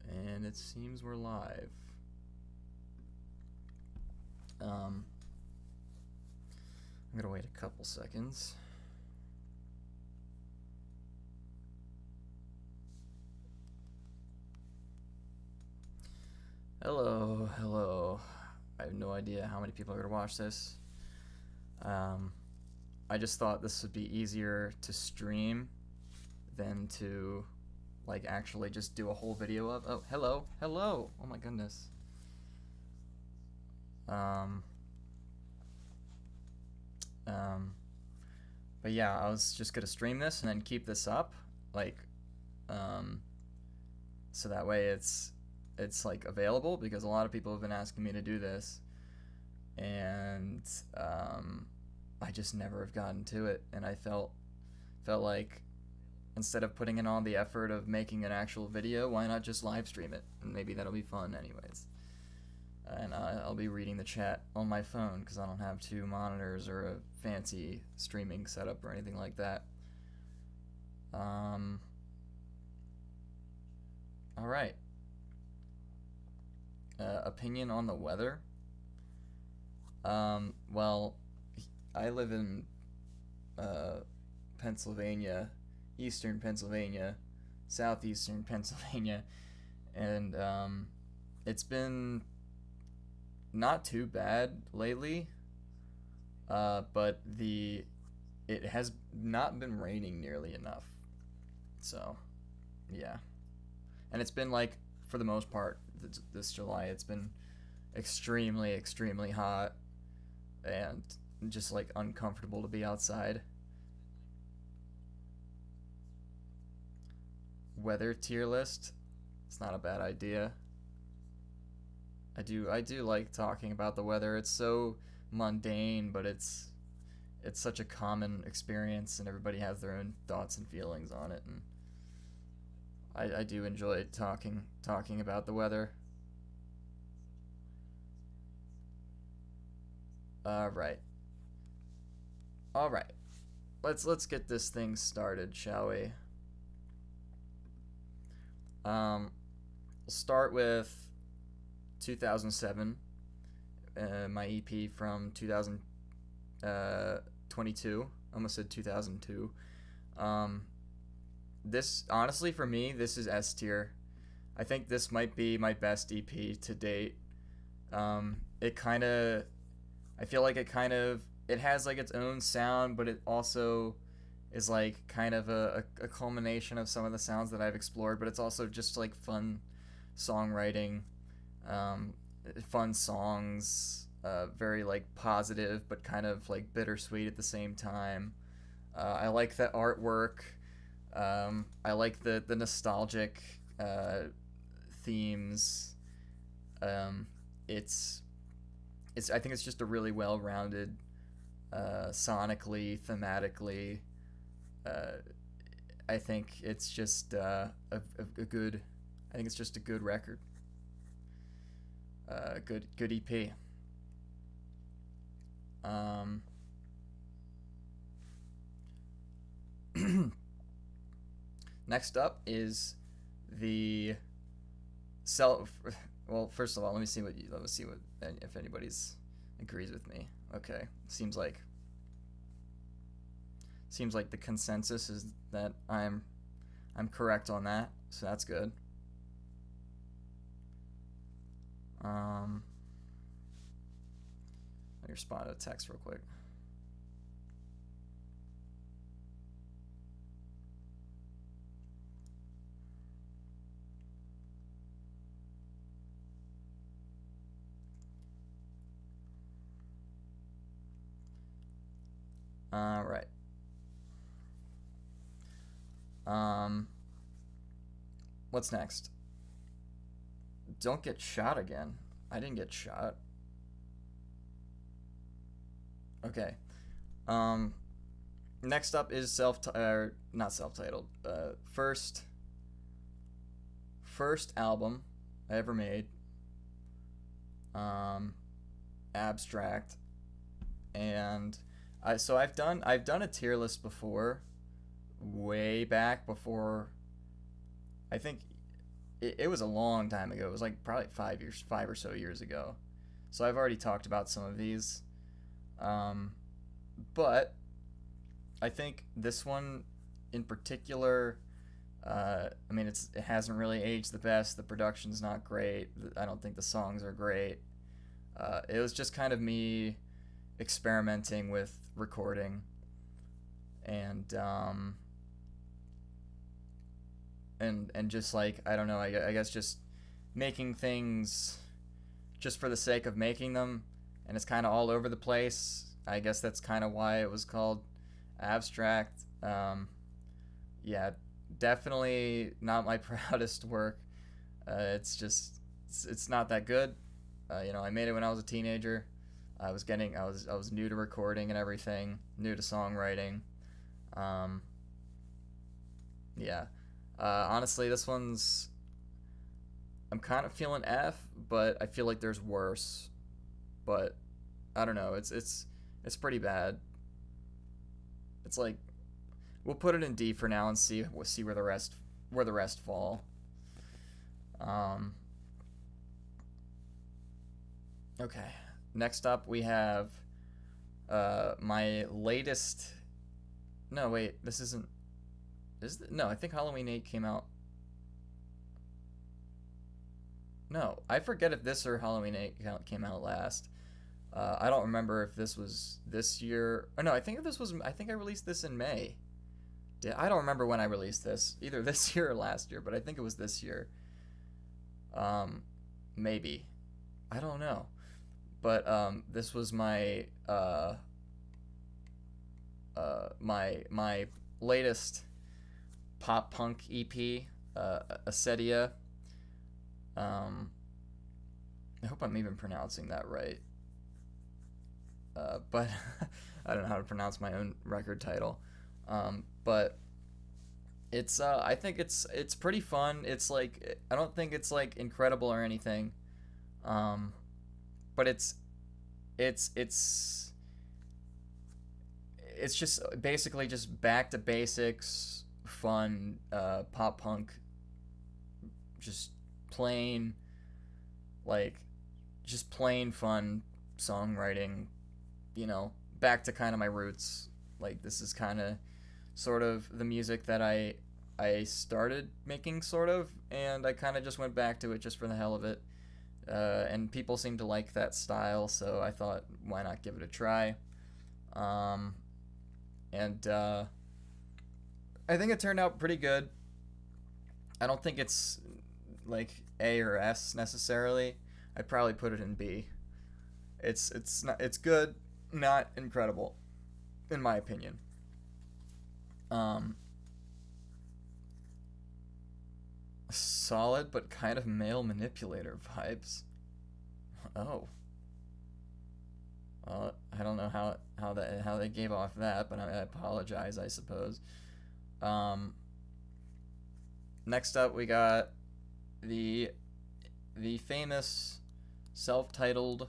And it seems we're live. I'm gonna wait a couple seconds. Hello. I have no idea how many people are gonna watch this. I just thought this would be easier to stream than to like actually just do a whole video of. Oh, hello. Oh my goodness. But yeah, I was just gonna stream this and then keep this up, like, so that way it's like available, because a lot of people have been asking me to do this, and I just never have gotten to it, and I felt like instead of putting in all the effort of making an actual video, why not just live stream it, and maybe that'll be fun anyways. And I'll be reading the chat on my phone because I don't have two monitors or a fancy streaming setup or anything like that. All right. Opinion on the weather. Well, I live in Pennsylvania, eastern Pennsylvania, southeastern Pennsylvania, and it's been not too bad lately, but it has not been raining nearly enough. So, yeah. And it's been, like, for the most part, this July, it's been extremely, extremely hot and just, like, uncomfortable to be outside. Weather tier list. It's not a bad idea. I do like talking about the weather. It's so mundane, but it's such a common experience, and everybody has their own thoughts and feelings on it, and I do enjoy talking about the weather. All right. Let's get this thing started, shall we? We'll start with 2007, my EP from 2022. Almost said 2002. This, honestly, for me, this is S tier. I think this might be my best EP to date. I feel like it has like its own sound, but it also is like kind of a culmination of some of the sounds that I've explored, but it's also just like fun songwriting, fun songs, very like positive but kind of like bittersweet at the same time. I like the artwork. I like the nostalgic themes. It's I think it's just a really well-rounded, sonically, thematically. I think it's just a good. I think it's just a good record. Good EP. Next up is the self. Well, first of all, let me see if anybody's agrees with me. Okay, seems like the consensus is that I'm correct on that, so that's good. Let me respond to a text real quick. All right. What's next? Don't get shot again. I didn't get shot. Okay. Next up is not self-titled. First album I ever made. Abstract, and I've done a tier list before, way back before. I think it was a long time ago. It was like probably 5 or so years ago. So I've already talked about some of these. But I think this one in particular, I mean, it hasn't really aged the best. The production's not great. I don't think the songs are great. It was just kind of me experimenting with recording, and and just like, I don't know, I guess just making things just for the sake of making them, and it's kind of all over the place. I guess that's kind of why it was called abstract. Yeah, definitely not my proudest work. It's just it's not that good. I made it when I was a teenager. I was new to recording and everything, new to songwriting. Yeah. Honestly, this one's, I'm kind of feeling F, but I feel like there's worse. But I don't know. It's pretty bad. It's like, we'll put it in D for now and we'll see where the rest fall. Okay. Next up we have my latest. No, wait. This isn't. No, I think Halloween 8 came out. No, I forget if this or Halloween 8 came out last. I don't remember if this was this year. Or no, I think I released this in May. I don't remember when I released this, either this year or last year, but I think it was this year. Maybe. I don't know. But this was my my latest pop punk EP, Acedia. I hope I'm even pronouncing that right. But I don't know how to pronounce my own record title. But it's I think it's pretty fun. It's like, I don't think it's like incredible or anything. But it's just basically just back to basics, fun, pop punk, just plain fun songwriting, back to kind of my roots. Like, this is kind of sort of the music that I started making, sort of, and I kind of just went back to it just for the hell of it. And people seem to like that style, so I thought, why not give it a try? And I think it turned out pretty good. I don't think it's like A or S necessarily. I'd probably put it in B. It's good, not incredible, in my opinion. Solid but kind of male manipulator vibes. Oh. I don't know how they gave off that, but I apologize, I suppose. Next up we got the famous self-titled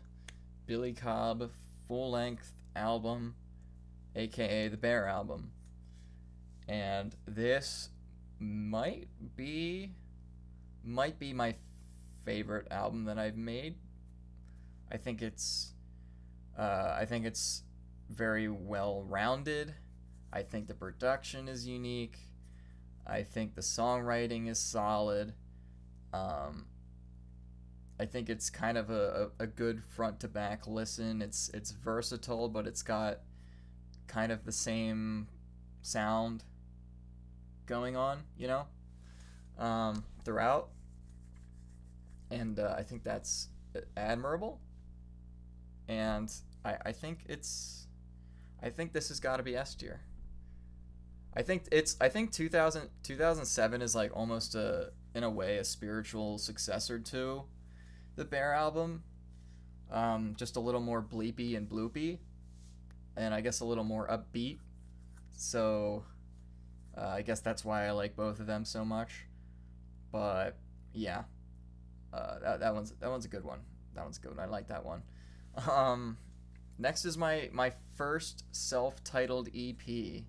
Billy Cobb full-length album, aka the Bear album. And this might be my favorite album that I've made. I think it's very well rounded. I think the production is unique. I think the songwriting is solid. I think it's kind of a good front to back listen. It's versatile, but it's got kind of the same sound going on, throughout. And I think that's admirable. And I think this has got to be S tier. I think 2007 is like almost in a way a spiritual successor to the Bear album. Just a little more bleepy and bloopy, and I guess a little more upbeat. So I guess that's why I like both of them so much. But yeah, that one's a good one. That one's a good one. I like that one. Next is my first self-titled EP.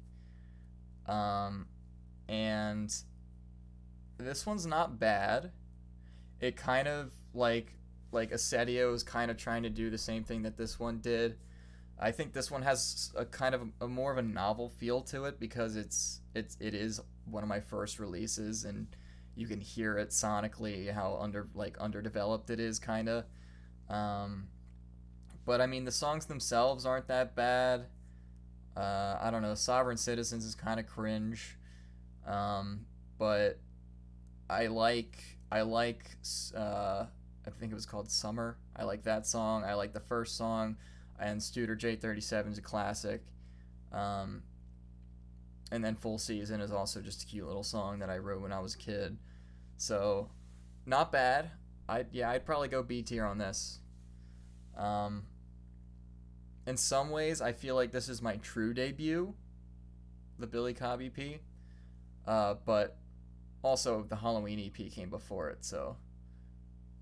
and this one's not bad. It kind of like Assedio is kind of trying to do the same thing that this one did. I think this one has a kind of a more of a novel feel to it because it is one of my first releases, and you can hear it sonically how underdeveloped it is kind of. But I mean the songs themselves aren't that bad. I don't know. Sovereign Citizens is kind of cringe, but I think it was called Summer. I like that song. I like the first song, and Studer J37 is a classic. And then Full Season is also just a cute little song that I wrote when I was a kid. So, not bad. I'd probably go B tier on this. In some ways, I feel like this is my true debut, the Billy Cobb EP. But also the Halloween EP came before it, so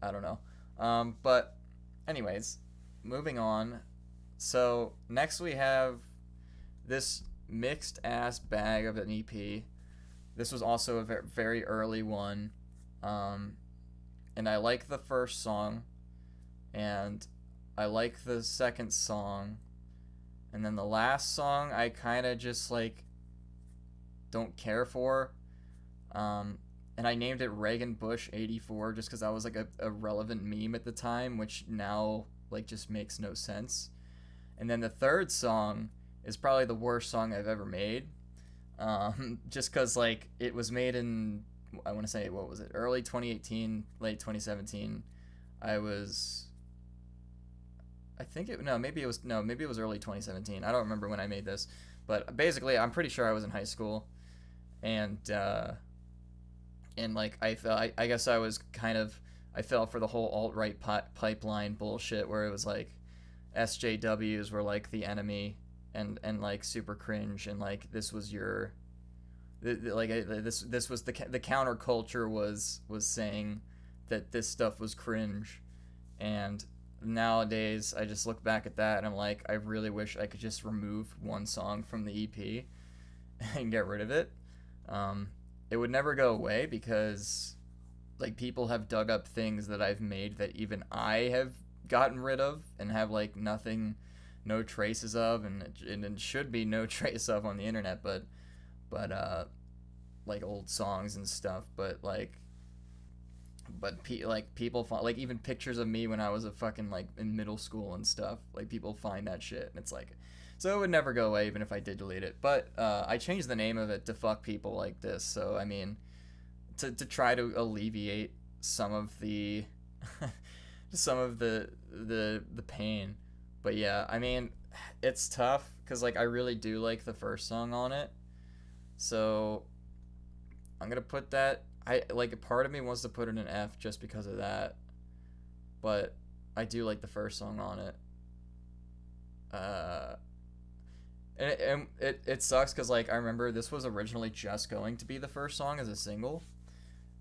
I don't know. But anyways, moving on. So next we have this mixed ass bag of an EP. This was also a very early one. And I like the first song, and I like the second song, and then the last song I kind of just like don't care for. And I named it Reagan Bush 84 just because that was like a relevant meme at the time, which now like just makes no sense. And then the third song is probably the worst song I've ever made, just because like it was made in, I want to say, what was it, early 2018, late 2017. Maybe it was early 2017. I don't remember when I made this, but basically I'm pretty sure I was in high school, and like I guess I was I fell for the whole alt-right pipeline bullshit where it was like SJWs were like the enemy, and like super cringe, and like this was your this was the counterculture was saying that this stuff was cringe. And nowadays I just look back at that and I'm like, I really wish I could just remove one song from the EP and get rid of it. It would never go away because like people have dug up things that I've made that even I have gotten rid of and have like no traces of, and it should be no trace of on the internet, but like old songs and stuff, but people find like even pictures of me when I was a fucking like in middle school and stuff, like people find that shit, and it's like, so it would never go away even if I did delete it. But I changed the name of it to Fuck People Like This, so I mean to try to alleviate some of the the pain. But yeah, I mean it's tough because like I really do like the first song on it, so I'm gonna put that. I like, a part of me wants to put it in F just because of that, but I do like the first song on it. And it sucks because like I remember this was originally just going to be the first song as a single,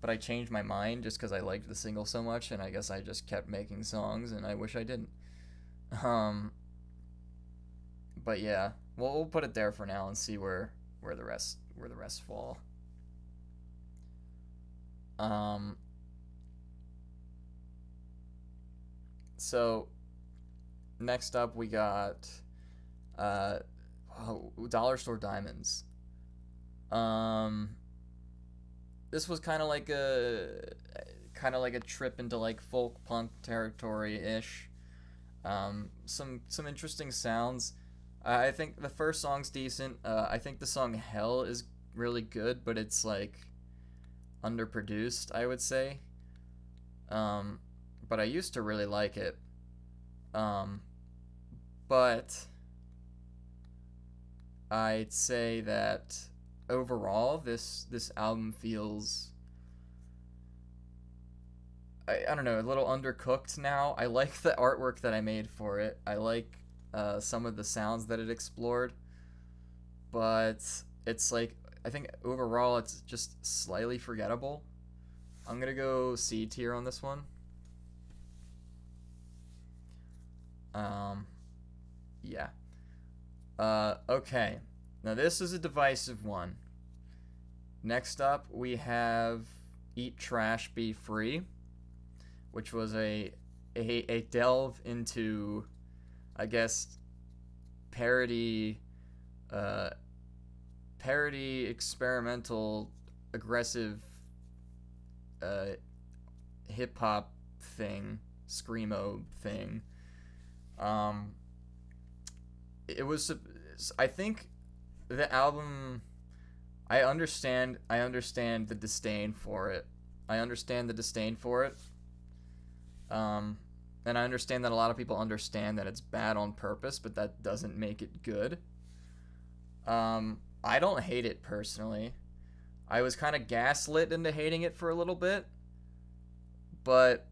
but I changed my mind just because I liked the single so much, and I guess I just kept making songs, and I wish I didn't. But yeah, we'll put it there for now and see where the rest fall. So next up we got Dollar Store Diamonds. This was kind of like a trip into like folk punk territory ish. Some interesting sounds. I think the first song's decent. I think the song Hell is really good, but it's like underproduced, I would say. But I used to really like it. But I'd say that overall this album feels, I don't know, a little undercooked now. I like the artwork that I made for it. I like some of the sounds that it explored, but it's like, I think overall it's just slightly forgettable. I'm gonna go C tier on this one. Yeah. Okay. Now this is a divisive one. Next up, we have Eat Trash, Be Free, which was a delve into, I guess, parody, experimental, aggressive, hip hop thing, screamo thing. It was, I think, the album. I understand the disdain for it. And I understand that a lot of people understand that it's bad on purpose, but that doesn't make it good. I don't hate it personally. I was kind of gaslit into hating it for a little bit, but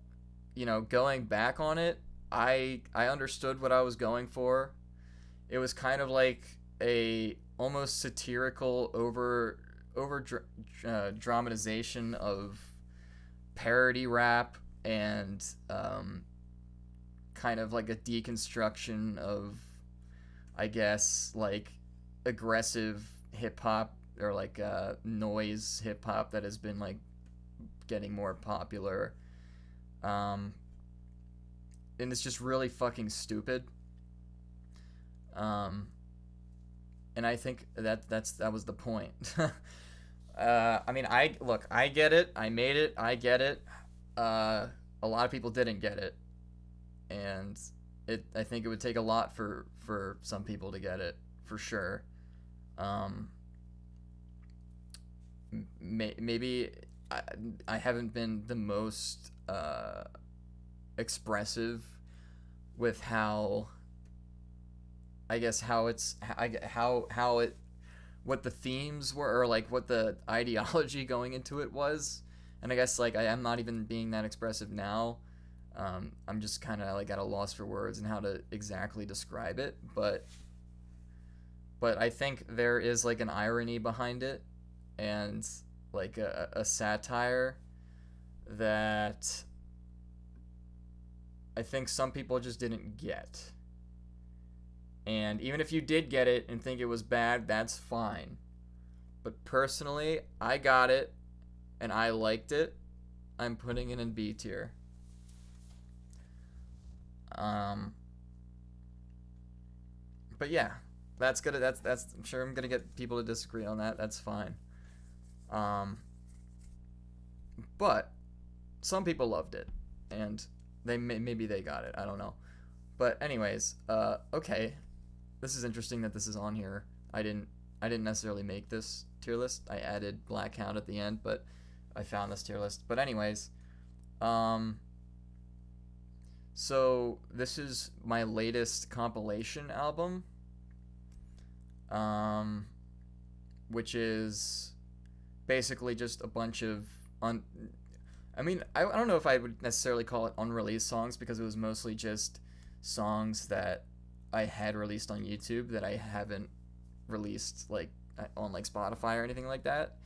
going back on it, I understood what I was going for. It was kind of like a almost satirical dramatization of parody rap, and kind of like a deconstruction of, I guess, like aggressive hip hop, or like noise hip hop that has been like getting more popular, and it's just really fucking stupid. And I think that was the point. I mean, I get it. I made it. I get it. A lot of people didn't get it, and I think it would take a lot for some people to get it, for sure. Maybe I haven't been the most expressive with how, I guess, what the themes were, or like what the ideology going into it was. And I guess like I am not even being that expressive now. I'm just kind of like at a loss for words and how to exactly describe it, but I think there is like an irony behind it, and like a satire that I think some people just didn't get. And even if you did get it and think it was bad, that's fine. But personally, I got it and I liked it. I'm putting it in B tier. But yeah, that's good. That's I'm sure I'm gonna get people to disagree on that. That's fine. But some people loved it, and maybe they got it. I don't know. But anyways, okay. This is interesting that this is on here. I didn't necessarily make this tier list. I added Blackhound at the end, but I found this tier list. But anyways, so this is my latest compilation album, which is basically just a bunch of I don't know if I would necessarily call it unreleased songs, because it was mostly just songs that I had released on YouTube that I haven't released like on like Spotify or anything like that.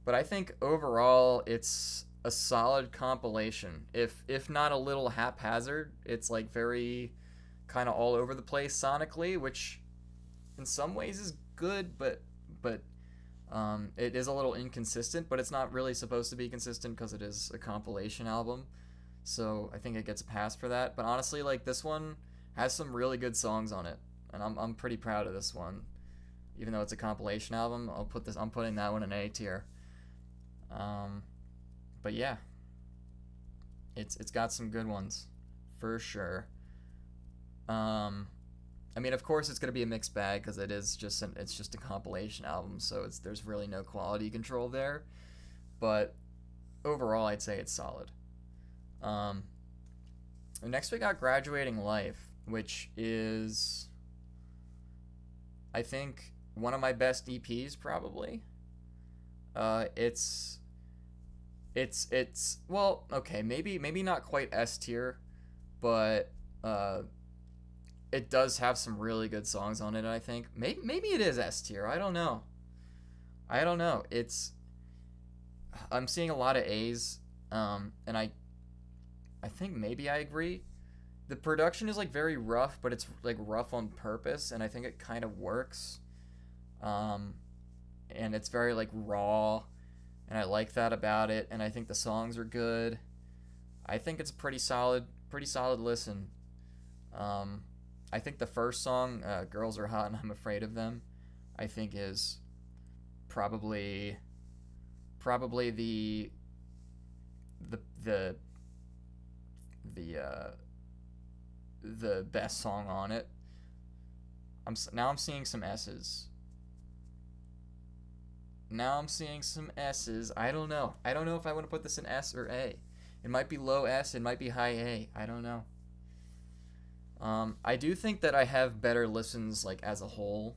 But I think overall it's a solid compilation. If not a little haphazard, it's like very kind of all over the place sonically, which in some ways is good, but it is a little inconsistent, but it's not really supposed to be consistent because it is a compilation album. So I think it gets a pass for that. But honestly, like, this one has some really good songs on it, and I'm pretty proud of this one. Even though it's a compilation album, I'm putting that one in A tier. But yeah, it's got some good ones for sure. I mean, of course, it's gonna be a mixed bag because it's just a compilation album, so there's really no quality control there. But overall, I'd say it's solid. Next we got Graduating Life, which is, I think, one of my best EPs probably. It's well, okay, maybe not quite S tier, but it does have some really good songs on it. I think maybe it is S tier. I don't know. I'm seeing a lot of A's, and I think maybe I agree. The production is like very rough, but it's like rough on purpose, and I think it kind of works. And it's very like raw, and I like that about it, and I think the songs are good. I think it's a pretty solid listen. I think the first song, "Girls Are Hot and I'm Afraid of Them," I think is probably the the the the best song on it. I'm seeing some S's. Now I'm seeing some S's. I don't know. I don't know if I want to put this in S or A. It might be low S. It might be high A. I don't know. I do think that I have better listens like as a whole.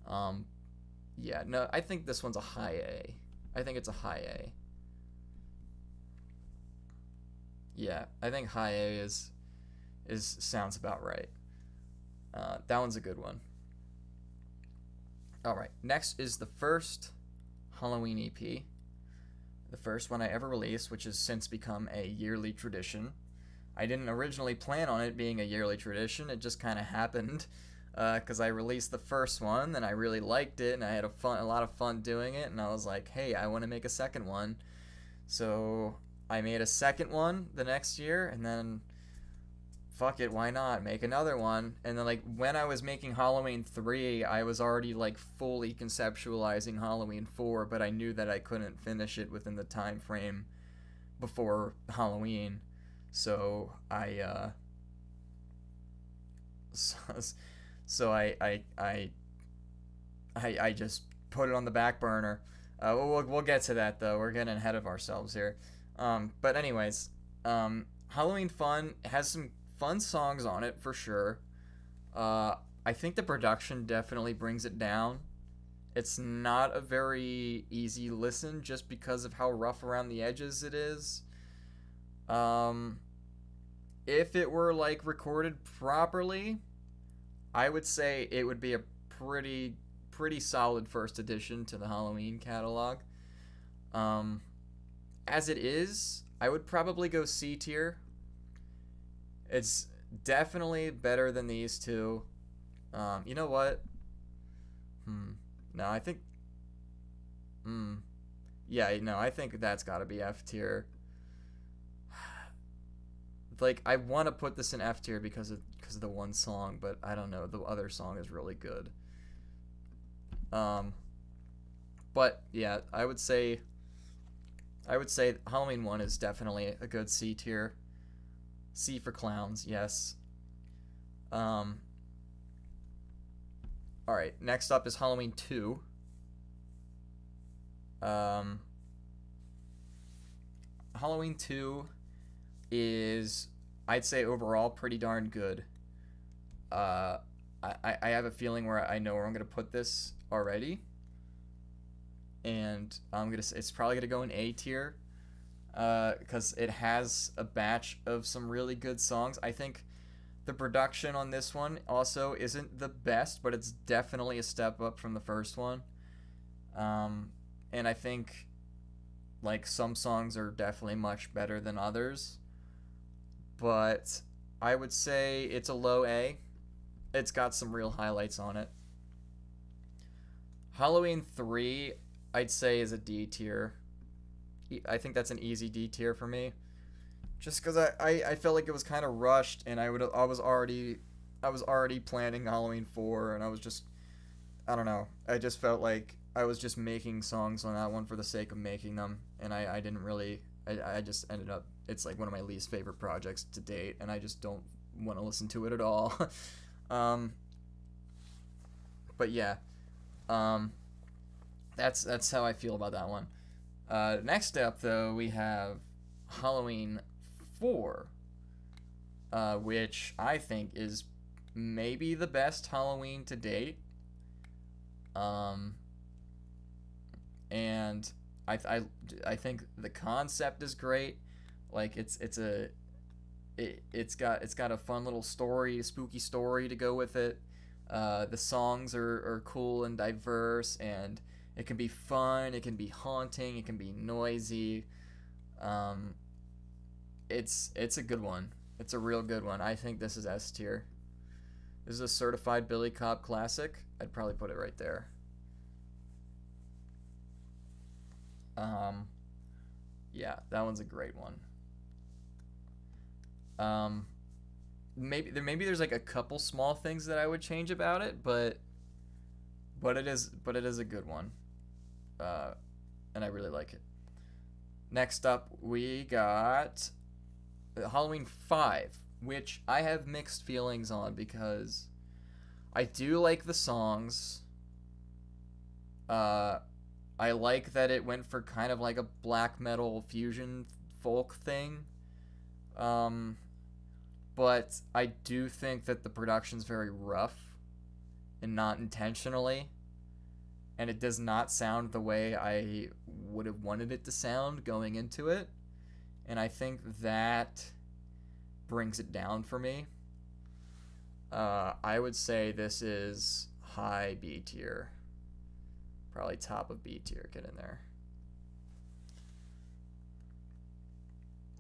Yeah, no, I think this one's a high A. I think it's a high A. Yeah, I think high A is sounds about right. That one's a good one. All right, next is the first Halloween EP, the first one I ever released, which has since become a yearly tradition. I didn't originally plan on it being a yearly tradition. It just kind of happened because I released the first one, and I really liked it, and I had a lot of fun doing it, and I was like, hey, I want to make a second one. So I made a second one the next year, and then fuck it, why not make another one? And then like when I was making Halloween 3, I was already like fully conceptualizing Halloween 4, but I knew that I couldn't finish it within the time frame before Halloween. So I just put it on the back burner. We'll get to that though. We're getting ahead of ourselves here. But anyways, Halloween Fun has some fun songs on it for sure. I think the production definitely brings it down. It's not a very easy listen just because of how rough around the edges it is. If it were like recorded properly, I would say it would be a pretty solid first addition to the Halloween catalog. As it is, I would probably go C tier. It's definitely better than these two. You know what? No, I think. Yeah, no, I think that's got to be F tier. Like, I want to put this in F tier because of the one song, but I don't know. The other song is really good. But yeah, I would say Halloween 1 is definitely a good C tier. C for clowns, yes. Alright, next up is Halloween 2. Halloween 2 is, I'd say overall, pretty darn good. I have a feeling where I know where I'm going to put this already. And it's probably going to go in A tier. Because it has a batch of some really good songs. I think the production on this one also isn't the best, but it's definitely a step up from the first one. And I think like some songs are definitely much better than others. But I would say it's a low A. It's got some real highlights on it. Halloween 3, I'd say, is a D tier. I think that's an easy D tier for me, just because I felt like it was kind of rushed, and I was already planning Halloween 4, and I don't know, I just felt like I was just making songs on that one for the sake of making them, and I didn't really, I just ended up, it's like one of my least favorite projects to date, and I just don't want to listen to it at all. But yeah, that's how I feel about that one. Next up, though, we have Halloween 4, which I think is maybe the best Halloween to date. And I think the concept is great. Like it's got a fun little story, spooky story to go with it. The songs are cool and diverse, and it can be fun, it can be haunting, it can be noisy. It's a good one. It's a real good one. I think this is S tier. This is a certified Billy Cobb classic. I'd probably put it right there. Um, yeah, that one's a great one. Um, maybe there's like a couple small things that I would change about it, but it is a good one. Uh, and I really like it. Next up, we got Halloween 5, which I have mixed feelings on because I do like the songs. Uh, I like that it went for kind of like a black metal fusion folk thing. Um, but I do think that the production's very rough and not intentionally. And it does not sound the way I would have wanted it to sound going into it. And I think that brings it down for me. I would say this is high B tier. Probably top of B tier. Get in there.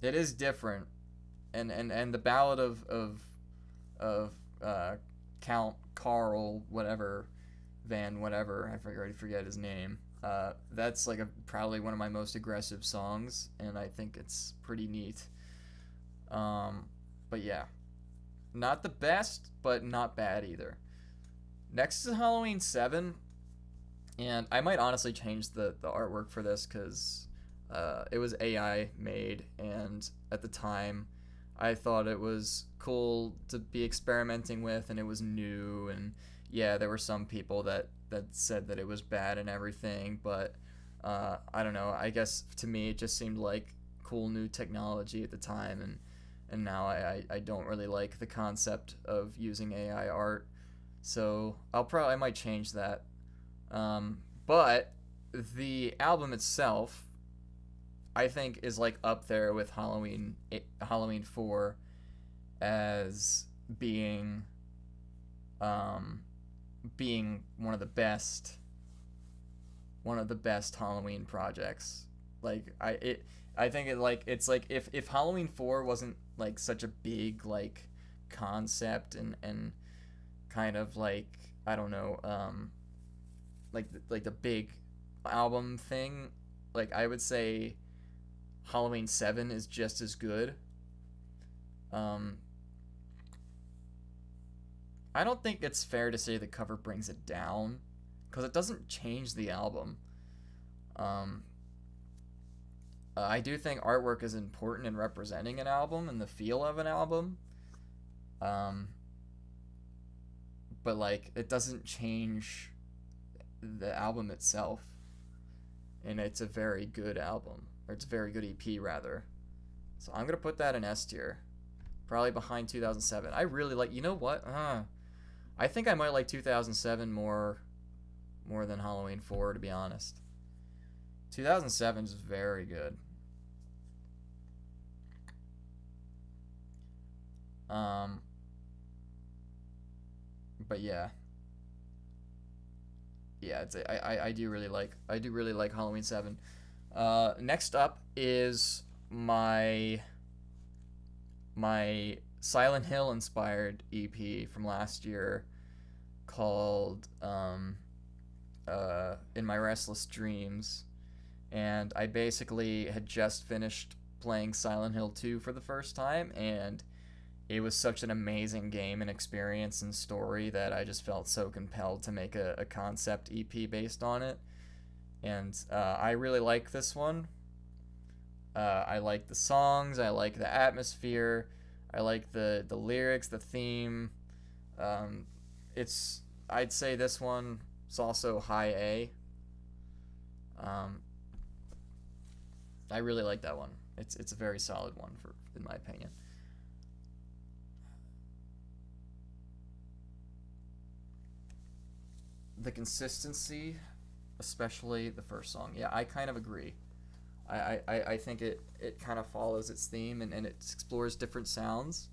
It is different, and the ballad of Count Carl whatever Van whatever I already forget his name. That's like probably one of my most aggressive songs, and I think it's pretty neat. But yeah, not the best, but not bad either. Next is Halloween 7, and I might honestly change the artwork for this because it was AI made, and at the time I thought it was cool to be experimenting with, and it was new, and yeah, there were some people that said that it was bad and everything, but I don't know. I guess to me it just seemed like cool new technology at the time, and now I don't really like the concept of using AI art, so I might change that. But the album itself, I think, is like up there with Halloween 4 as being one of the best Halloween projects. I think it's like if Halloween 4 wasn't like such a big like concept and kind of like I don't know like the big album thing, like I would say Halloween 7 is just as good. Um, I don't think it's fair to say the cover brings it down because it doesn't change the album. Um, I do think artwork is important in representing an album and the feel of an album. Um, but like it doesn't change the album itself, and it's a very good album, or it's a very good EP rather. So I'm gonna put that in S tier, probably behind 2007. I really like. You know what? I think I might like 2007 more than Halloween 4, to be honest. 2007 is very good. Um, but yeah, I do really like Halloween 7. Next up is my Silent Hill inspired EP from last year called In My Restless Dreams, and I basically had just finished playing Silent Hill 2 for the first time, and it was such an amazing game and experience and story that I just felt so compelled to make a concept EP based on it. And I really like this one. I like the songs, I like the atmosphere, I like the lyrics, the theme. It's I'd say this one is also high A. I really like that one. It's a very solid one in my opinion. The consistency, especially the first song. Yeah, I kind of agree. I think it kind of follows its theme and it explores different sounds,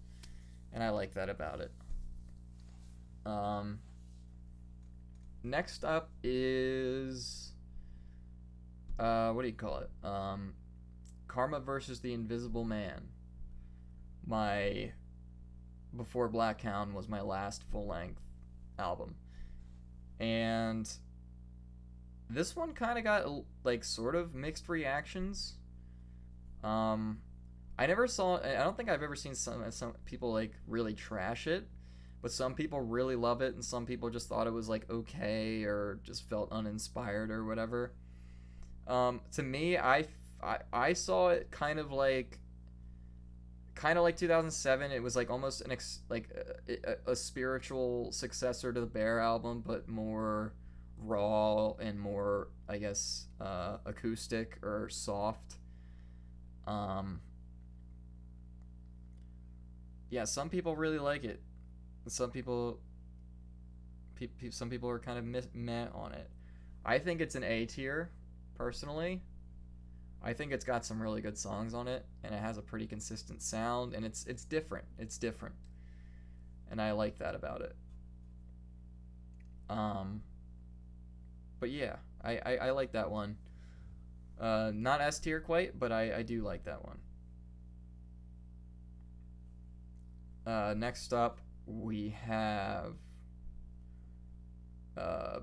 and I like that about it. Um, Next up is what do you call it? Karma versus the Invisible Man. My Before Blackhound was my last full length album, and This one kind of got like sort of mixed reactions. Um, I never saw. I don't think I've ever seen some people like really trash it, but some people really love it, and some people just thought it was like okay or just felt uninspired or whatever. To me, I saw it kind of like 2007. It was like almost a spiritual successor to the Bear album, but more raw and more, I guess, acoustic or soft. Um, yeah, some people really like it. Some people, some people are kind of meh on it. I think it's an A tier, personally. I think it's got some really good songs on it, and it has a pretty consistent sound, and it's different. It's different, and I like that about it. Um, but yeah, I like that one. Not S tier quite, but I do like that one. Next up, we have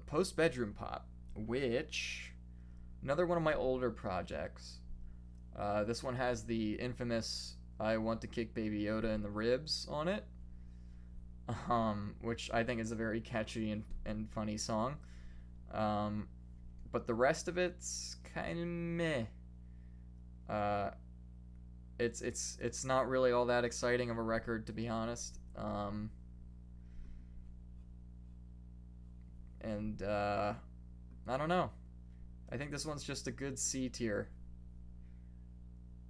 Post Bedroom Pop, which another one of my older projects. This one has the infamous "I Want to Kick Baby Yoda in the Ribs" on it, which I think is a very catchy and funny song. Um, but the rest of it's kind of meh. Uh, it's not really all that exciting of a record, to be honest. And I don't know. I think this one's just a good C tier.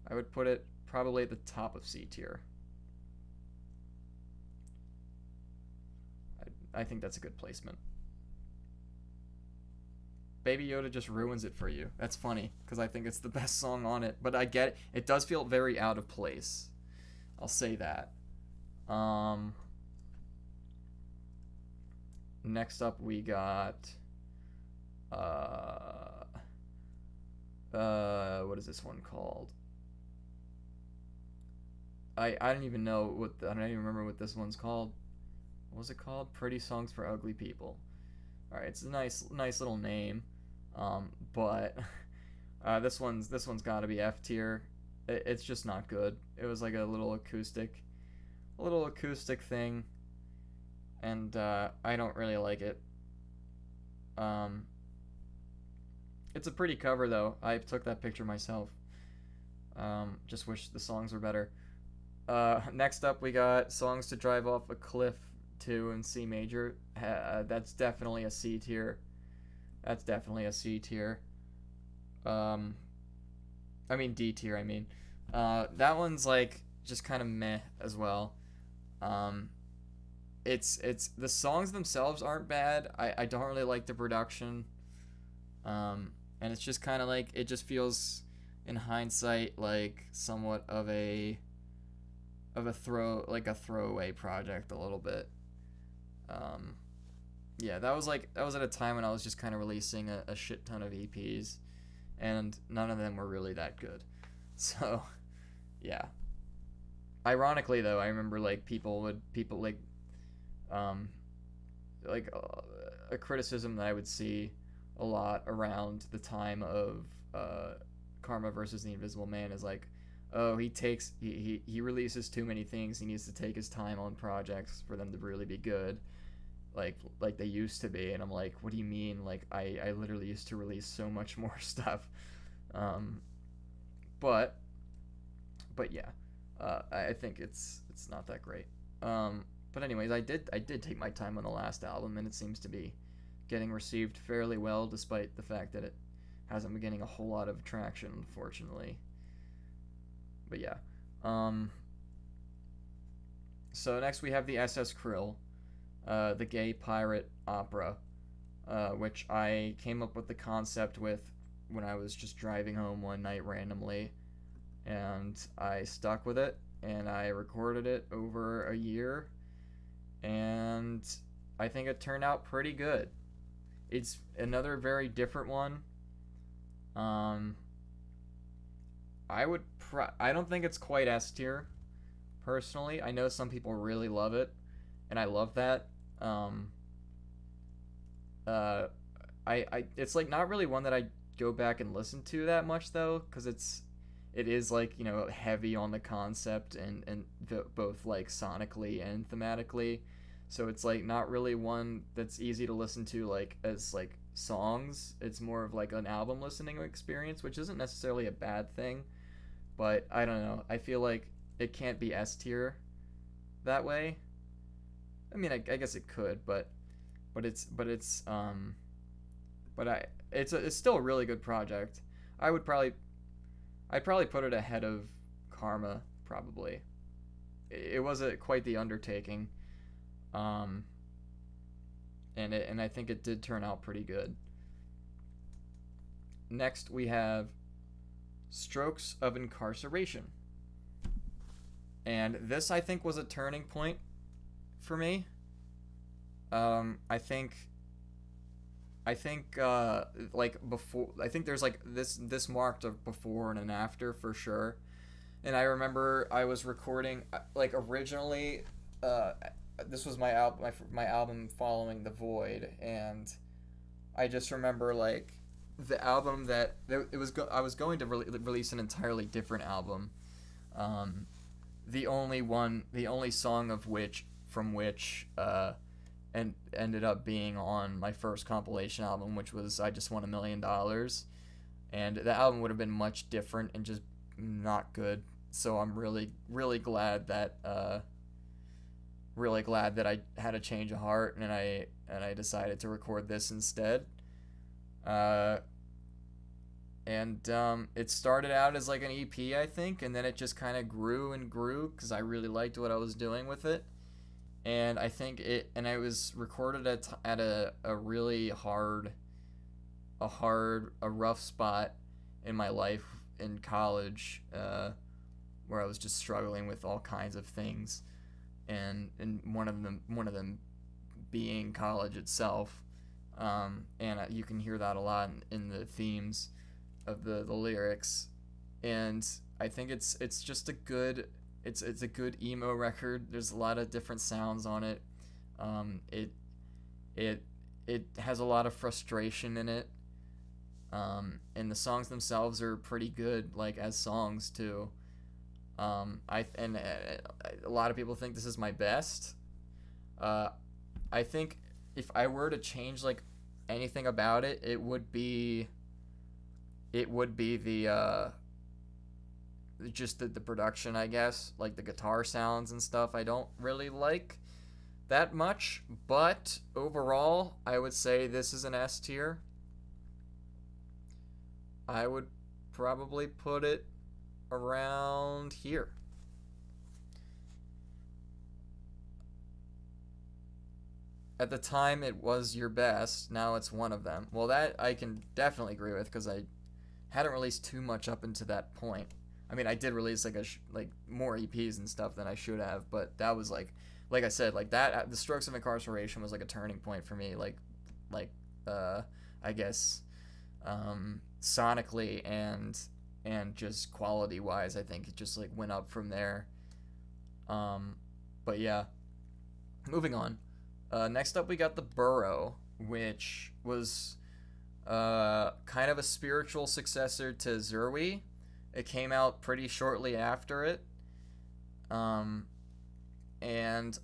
I would put it probably at the top of C tier. I think that's a good placement. Baby Yoda just ruins it for you. That's funny because I think it's the best song on it, but I get it. It does feel very out of place. I'll say that. Um, Next up we got uh what is this one called? I don't even know I don't even remember what this one's called. What was it called? Pretty Songs for Ugly People. All right, it's a nice little name. But this one's got to be F tier. It's just not good. It was like a little acoustic thing, and I don't really like it. Um, it's a pretty cover though. I took that picture myself. Just wish the songs were better. Next up, we got Songs to Drive Off a Cliff 2 in C major. That's definitely a C tier. That's definitely a C tier. Um, I mean D tier. I mean, that one's like just kind of meh as well. Um, it's the songs themselves aren't bad. I don't really like the production. And it's just kind of like it just feels, in hindsight, like somewhat of a throwaway project a little bit. Um, yeah, that was at a time when I was just kind of releasing a shit ton of EPs, and none of them were really that good. So, yeah. Ironically, though, I remember like people um like a criticism that I would see a lot around the time of Karma versus the Invisible Man is like, oh, he releases too many things. He needs to take his time on projects for them to really be good, like they used to be. And I'm like, what do you mean? Like I literally used to release so much more stuff. Um, but yeah, I think it's not that great. But anyways, I did take my time on the last album, and it seems to be getting received fairly well, despite the fact that it hasn't been getting a whole lot of traction, unfortunately. But yeah. Um, so next we have the SS Krill, the gay pirate opera, which I came up with the concept with when I was just driving home one night randomly, and I stuck with it, and I recorded it over a year, and I think it turned out pretty good. It's another very different one. Um, I don't think it's quite S tier, personally. I know some people really love it, and I love that. Um, uh, it's like not really one that I go back and listen to that much though, because it is like, you know, heavy on the concept and both like sonically and thematically. So it's like not really one that's easy to listen to like as like songs. It's more of like an album listening experience, which isn't necessarily a bad thing, but I don't know. I feel like it can't be S tier that way. I mean, I guess it could, but it's still a really good project. I would probably I'd probably put it ahead of Karma, probably. It was quite the undertaking, um, and I think it did turn out pretty good. Next, we have Strokes of Incarceration, and this I think was a turning point for me. I think like before, I think there's like this marked a before and an after for sure. And I remember I was recording like originally, uh, this was my album following The Void, and I just remember like the album that I was going to release an entirely different album. Um, the only song of which from which and ended up being on my first compilation album, which was I Just Want $1 Million, and the album would have been much different and just not good. So I'm really glad that I had a change of heart and I decided to record this instead. Uh, and it started out as like an EP, I think, and then it just kind of grew and grew because I really liked what I was doing with it. And I think I was recorded at a really a rough spot in my life in college, where I was just struggling with all kinds of things, and one of them being college itself. And you can hear that a lot in the themes of the lyrics, and I think it's just a good it's a good emo record. There's a lot of different sounds on it. It it it has a lot of frustration in it. And the songs themselves are pretty good, like as songs too. A lot of people think this is my best. Uh, I think if I were to change like anything about it, it would be the just the production, I guess, like the guitar sounds and stuff. I don't really like that much, but overall, I would say this is an S tier. I would probably put it around here. At the time, it was your best. Now it's one of them. Well, that I can definitely agree with because I hadn't released too much up until that point. I mean, I did release like more EPs and stuff than I should have, but that was like I said, like that. The Strokes of Incarceration was like a turning point for me. Like I guess, sonically and just quality wise, I think it just like went up from there. But yeah, moving on. Next up, we got the Burrow, which was kind of a spiritual successor to Ziri. It came out pretty shortly after it. And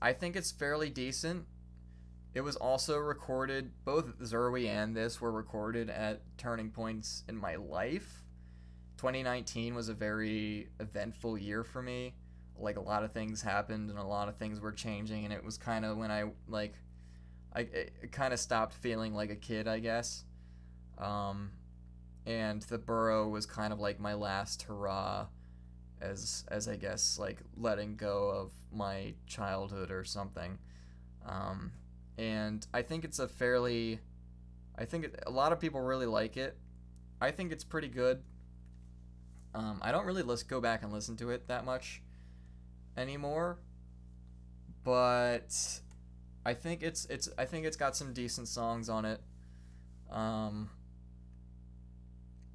I think it's fairly decent. It was also recorded, both Ziri and this were recorded at turning points in my life. 2019 was a very eventful year for me. Like, a lot of things happened and a lot of things were changing, and it was kind of when I kind of stopped feeling like a kid, I guess. And the Burrow was kind of like my last hurrah as I guess like letting go of my childhood or something. And I think it's a lot of people really like it. I think it's pretty good. I don't really go back and listen to it that much anymore, but I think it's got some decent songs on it.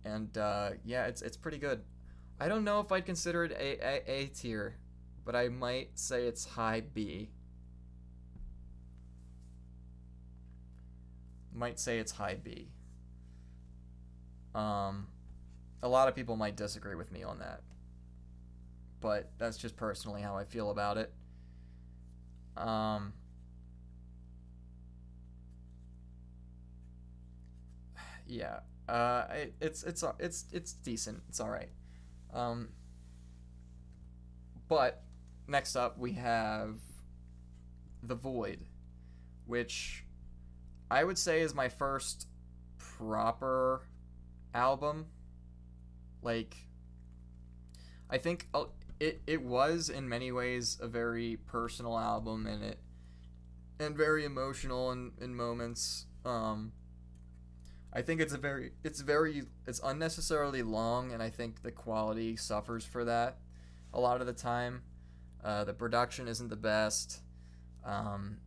Yeah, it's pretty good. I don't know if I'd consider it A tier, but I might say it's high B. Might say it's high B. Um, a lot of people might disagree with me on that, but that's just personally how I feel about it. Um, yeah. It's decent. It's all right. Um, but next up we have The Void, which I would say is my first proper album. Like, I think it was in many ways a very personal album, and very emotional in moments. I think it's unnecessarily long, and I think the quality suffers for that a lot of the time. The production isn't the best, um,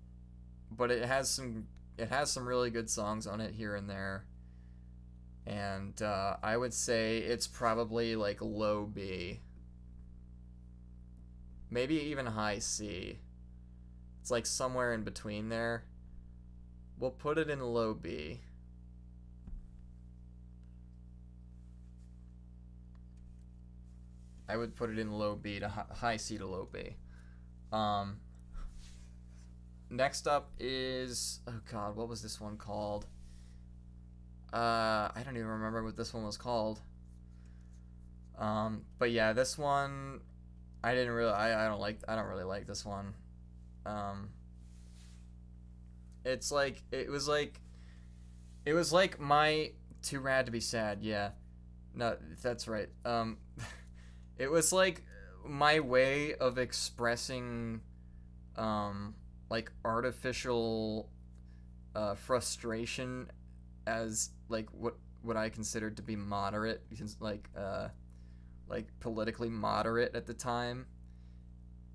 but it has some really good songs on it here and there, and I would say it's probably like low B, maybe even high C. It's like somewhere in between there. We'll put it in low B. I would put it in low B to high C to low B. Um, Next up is, oh god, what was this one called? I don't even remember what this one was called. But yeah, this one I don't really like this one. Um, it's like it was like my Too Rad to Be Sad. Yeah, no, that's right. It was like my way of expressing like artificial frustration as like what I considered to be moderate, because like politically moderate at the time.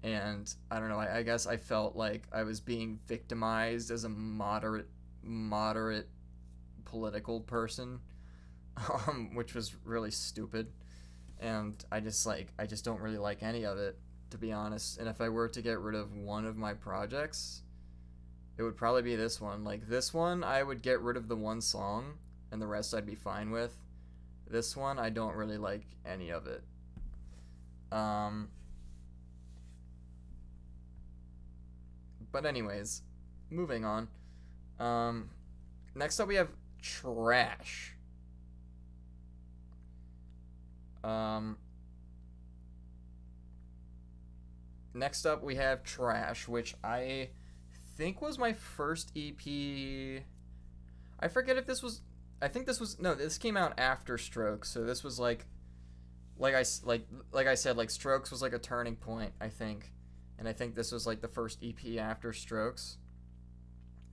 And I don't know, I guess I felt like I was being victimized as a moderate political person, which was really stupid. And I just don't really like any of it, to be honest. And if I were to get rid of one of my projects, it would probably be this one. Like this one, I would get rid of the one song, and the rest I'd be fine with. This one, I don't really like any of it. Um, but anyways, moving on. Um, Next up we have Trash. Um, Next up we have Trash, which I think was my first EP. I forget if this was. I think this was no. This came out after Strokes, so this was like I said, like Strokes was like a turning point, I think, and I think this was like the first EP after Strokes,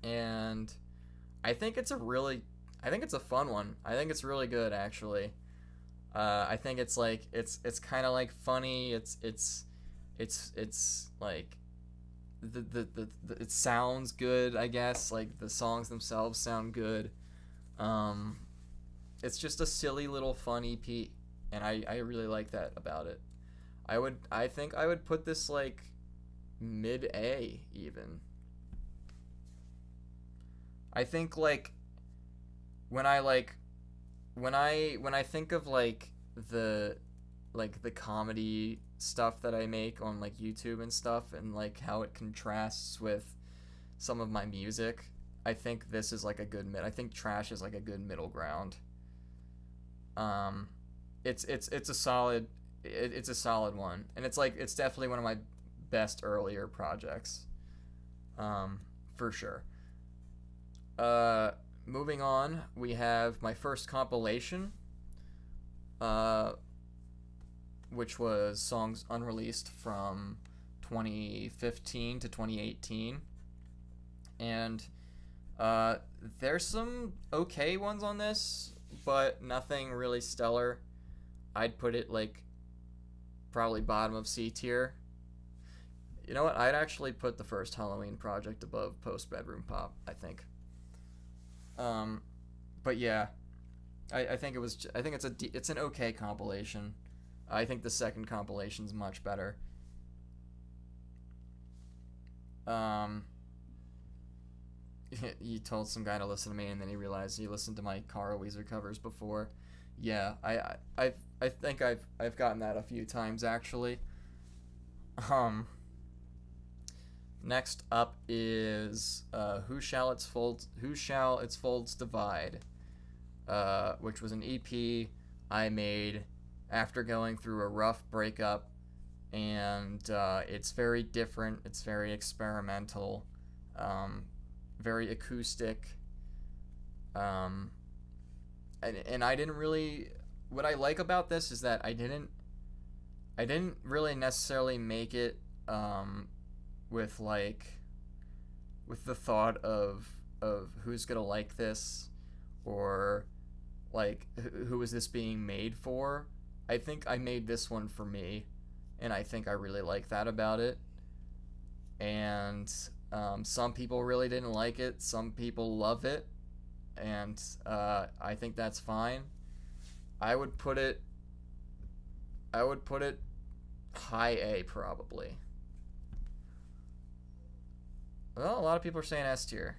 and I think it's a fun one. I think it's really good actually. I think it's like it's kind of like funny. It's like it sounds good, I guess. Like the songs themselves sound good. Um, it's just a silly little fun EP, and I really like that about it. I think I would put this like mid A even. I think when I like when I think of the the comedy stuff that I make on like YouTube and stuff, and like how it contrasts with some of my music, I think this is like a good I think Trash is like a good middle ground. Um, it's a solid it's a solid one, and it's definitely one of my best earlier projects. For sure. Uh, Moving on, we have my first compilation, uh, which was songs unreleased from 2015 to 2018, and uh, there's some okay ones on this, but nothing really stellar. I'd put it like probably bottom of C tier. You know what? I'd actually put the first Halloween project above Post Bedroom Pop, I think. Um, but yeah, I think I think it's an okay compilation. I think the second compilation's much better. Um, you told some guy to listen to me, and then he realized he listened to my Carl Weezer covers before. Yeah, I think I've gotten that a few times actually. Um, Next up is Who Shall Its Folds Divide, which was an EP I made after going through a rough breakup, and it's very different. It's very experimental, um, very acoustic, um, and I didn't really. What I like about this is that I didn't really necessarily make it with like with the thought of who's gonna like this, or like who is this being made for. I think I made this one for me, and I think I really like that about it. And some people really didn't like it. Some people love it, and I think that's fine. I would put it. I would put it high A probably. Well, a lot of people are saying S tier.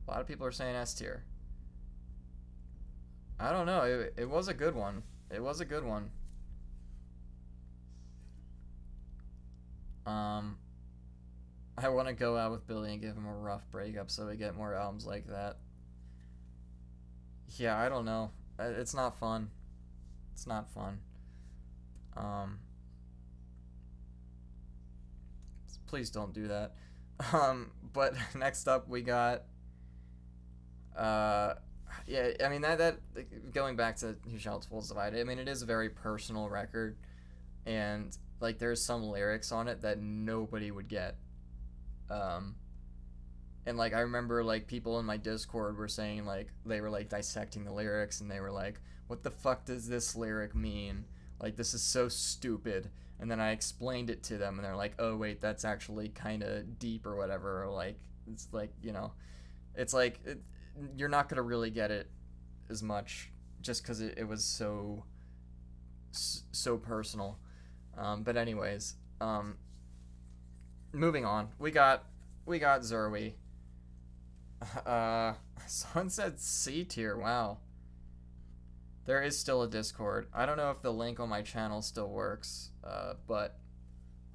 A lot of people are saying S tier. I don't know. It was a good one. It was a good one. Um, I want to go out with Billy and give him a rough breakup so we get more albums like that. Yeah, I don't know. It's not fun. It's not fun. Um, please don't do that. But next up we got yeah, I mean that going back to Who Shall Its Folds Divide, I mean it is a very personal record, and like there's some lyrics on it that nobody would get. Um, and like I remember like people in my Discord were saying like they were like dissecting the lyrics, and they were like, what the fuck does this lyric mean? Like this is so stupid. And then I explained it to them, and they're like, oh wait, that's actually kind of deep or whatever, or like it's like, it's like you're not gonna really get it as much just because it was so personal. But anyways, moving on, we got Ziri. Someone said C tier. Wow. There is still a Discord. I don't know if the link on my channel still works, but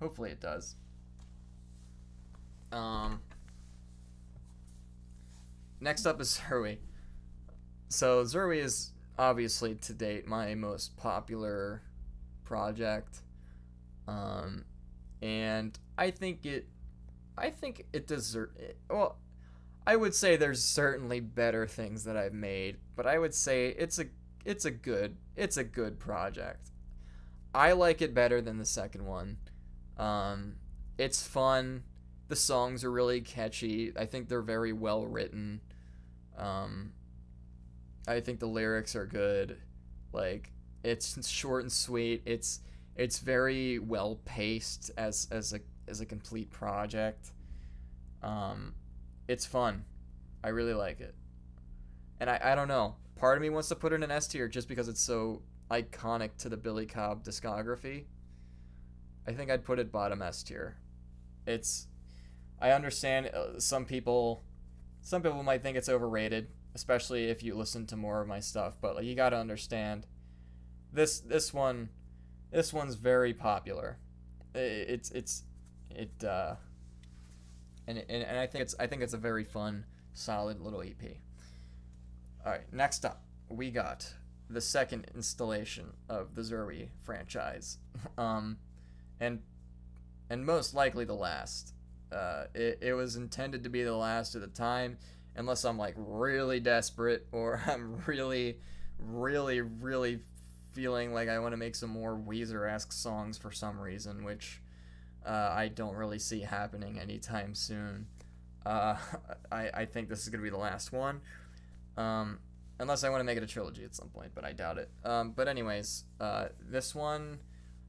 hopefully it does. Next up is Ziri. So Ziri is obviously to date my most popular project, and I think it deserves. Well, I would say there's certainly better things that I've made, but I would say it's a good project. I like it better than the second one. It's fun. The songs are really catchy. I think they're very well written. I think the lyrics are good. Like it's short and sweet. It's very well paced as a complete project. It's fun. I really like it. And I don't know. Part of me wants to put it in S tier just because it's so iconic to the Billy Cobb discography. I think I'd put it bottom S tier. I understand some people might think it's overrated, especially if you listen to more of my stuff, but like, you got to understand this one's very popular. And I think it's a very fun, solid little EP. All right, next up, we got the second installation of the Ziri franchise, and most likely the last. It was intended to be the last at the time, unless I'm like really desperate or I'm really, really, really feeling like I want to make some more Weezer-esque songs for some reason, which I don't really see happening anytime soon. I think this is gonna be the last one. Unless I want to make it a trilogy at some point, but I doubt it. But anyways, this one,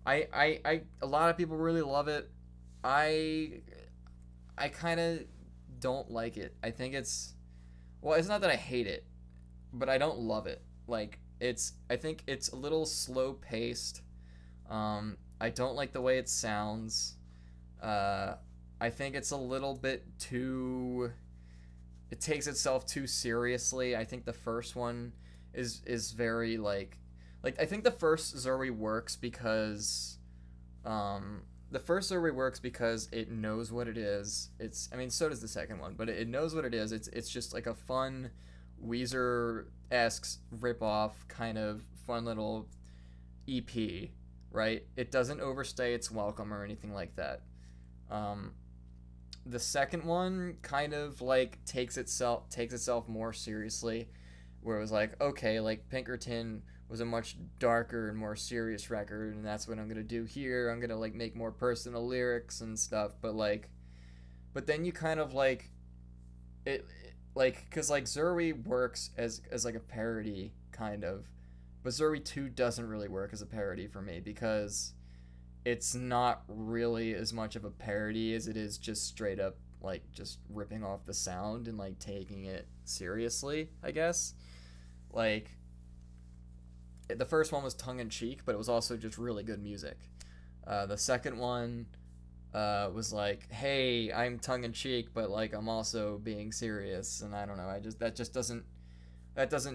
a lot of people really love it. I kind of don't like it. I think it's not that I hate it, but I don't love it. Like I think it's a little slow paced. I don't like the way it sounds. I think it's a little bit too. It takes itself too seriously. I think the first one is very like I think the first Zuri works because the first Zuri works because it knows what it is. It's, I mean, so does the second one, but it knows what it is. It's just like a fun Weezer-esque rip-off kind of fun little EP, right? It doesn't overstay its welcome or anything like that. The second one kind of like takes itself more seriously, where it was like, okay, like Pinkerton was a much darker and more serious record, and that's what I'm gonna do here. I'm gonna like make more personal lyrics and stuff, but then you kind of like it like, because like Zuri works as like a parody kind of, but Zuri 2 doesn't really work as a parody for me, because it's not really as much of a parody as it is just straight up like just ripping off the sound and like taking it seriously, I guess. Like, the first one was tongue-in-cheek, but it was also just really good music. The second one was like, hey, I'm tongue-in-cheek, but like I'm also being serious, and I don't know, that just doesn't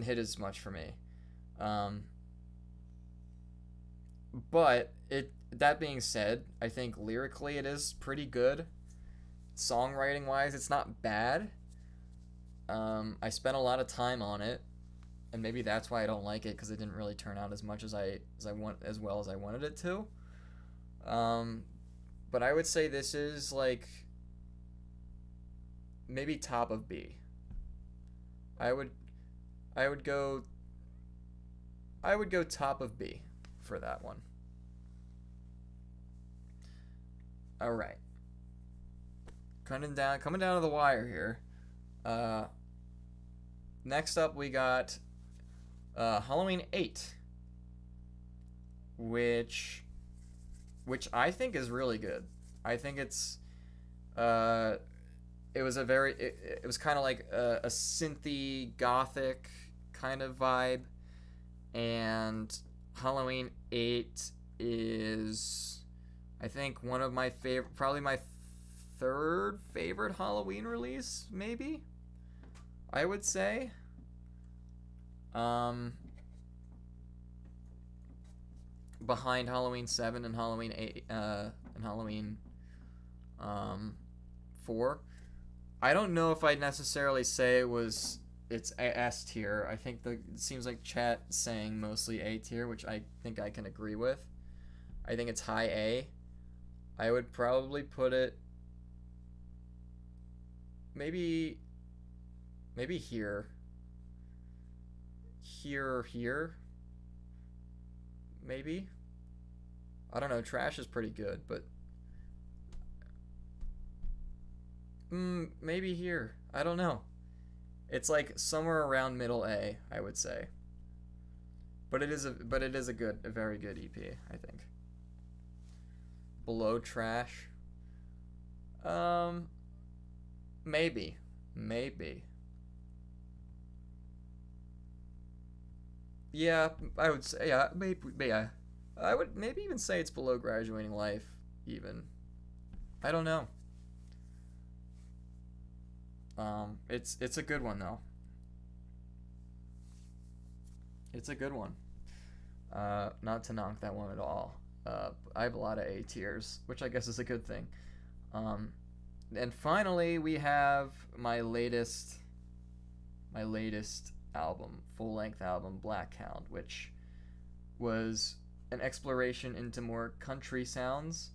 hit as much for me. But that being said, I think lyrically it is pretty good. Songwriting wise, it's not bad. I spent a lot of time on it, and maybe that's why I don't like it, because it didn't really turn out as much as as well as I wanted it to. But I would say this is like maybe top of B. I would go top of B for that one. All right. Coming down to the wire here. Next up we got Halloween 8, which I think is really good. I think it was kind of like a synthy gothic kind of vibe, and Halloween 8 is, I think, one of my favorite, probably my third favorite Halloween release, maybe, I would say. Behind Halloween 7 and Halloween 8 and Halloween 4. I don't know if I'd necessarily say it's S tier. I think it seems like chat saying mostly A tier, which I think I can agree with. I think it's high A. I would probably put it maybe here. Here. Maybe. I don't know. Trash is pretty good, but maybe here. I don't know. It's like somewhere around middle A, I would say. But it is a very good EP, I think. Below Trash. Maybe. Yeah, I would say, yeah, maybe, yeah. I would maybe even say it's below Graduating Life, even. I don't know. It's a good one, though. It's a good one. Not to knock that one at all. I have a lot of A tiers, which I guess is a good thing. And finally, we have my latest album, full-length album, Blackhound, which was an exploration into more country sounds,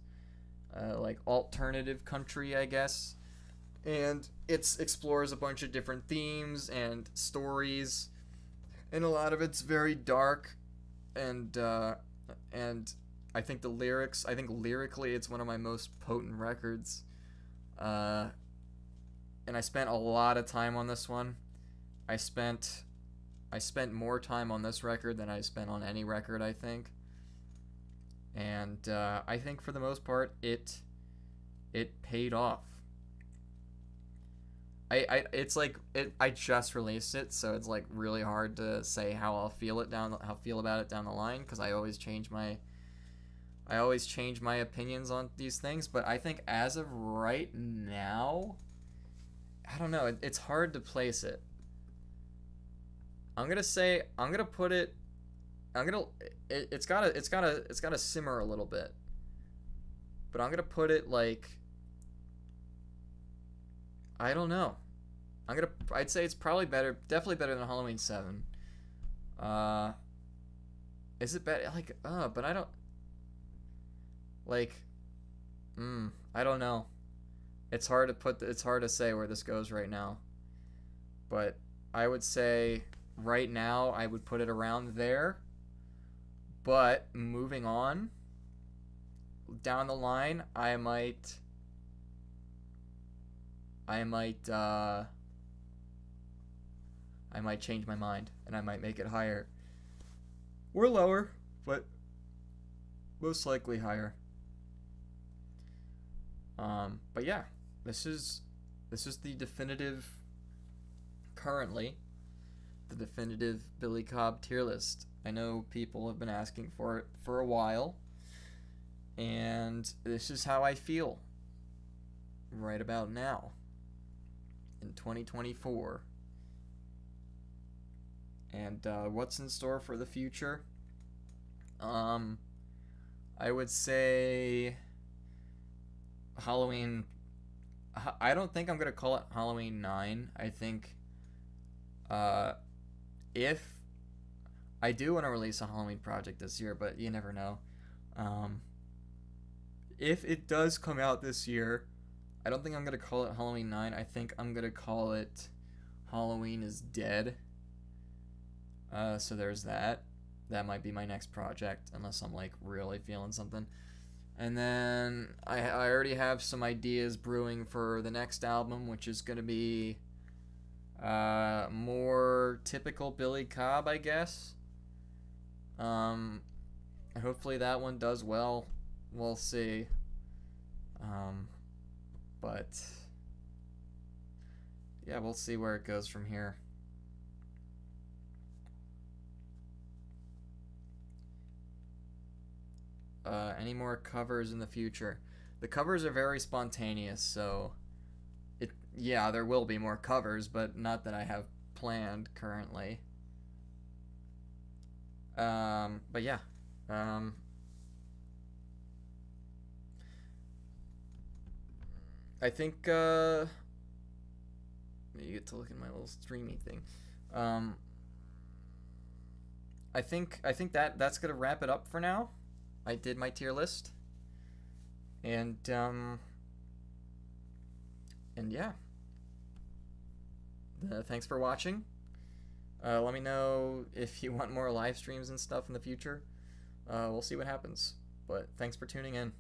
like alternative country, I guess. And it explores a bunch of different themes and stories, and a lot of it's very dark, and I think lyrically it's one of my most potent records. And I spent a lot of time on this one. I spent more time on this record than I spent on any record, I think. And I think for the most part it paid off. I just released it, so it's like really hard to say how I'll feel about it down the line, because I always change my opinions on these things. But I think as of right now, I don't know, it's hard to place it. I'm gonna say I'm gonna put it. I'm gonna. It's gotta simmer a little bit. But I'm gonna put it like. I don't know. I'd say it's probably better. Definitely better than Halloween 7. Is it better? Like. But I don't. Like. I don't know. It's hard to put. It's hard to say where this goes right now. But I would say right now I would put it around there. But moving on down the line, I might change my mind and I might make it higher or lower, but most likely higher. But yeah, this is the definitive, currently, the definitive Billy Cobb tier list. I know people have been asking for it for a while, and this is how I feel right about now in 2024. And what's in store for the future? I would say Halloween. I don't think I'm gonna call it Halloween 9. I think if I do want to release a Halloween project this year, but you never know. If it does come out this year, I don't think I'm gonna call it Halloween 9. I think I'm gonna call it Halloween is Dead. So there's that. That might be my next project, unless I'm like really feeling something. And then I already have some ideas brewing for the next album, which is gonna be more typical Billy Cobb, I guess. Hopefully that one does well. We'll see. But yeah, we'll see where it goes from here. Any more covers in the future? The covers are very spontaneous, so yeah, there will be more covers, but not that I have planned currently. But yeah. I think you get to look at my little streamy thing. I think that's gonna wrap it up for now. I did my tier list, and yeah. Thanks for watching. Let me know if you want more live streams and stuff in the future. We'll see what happens. But thanks for tuning in.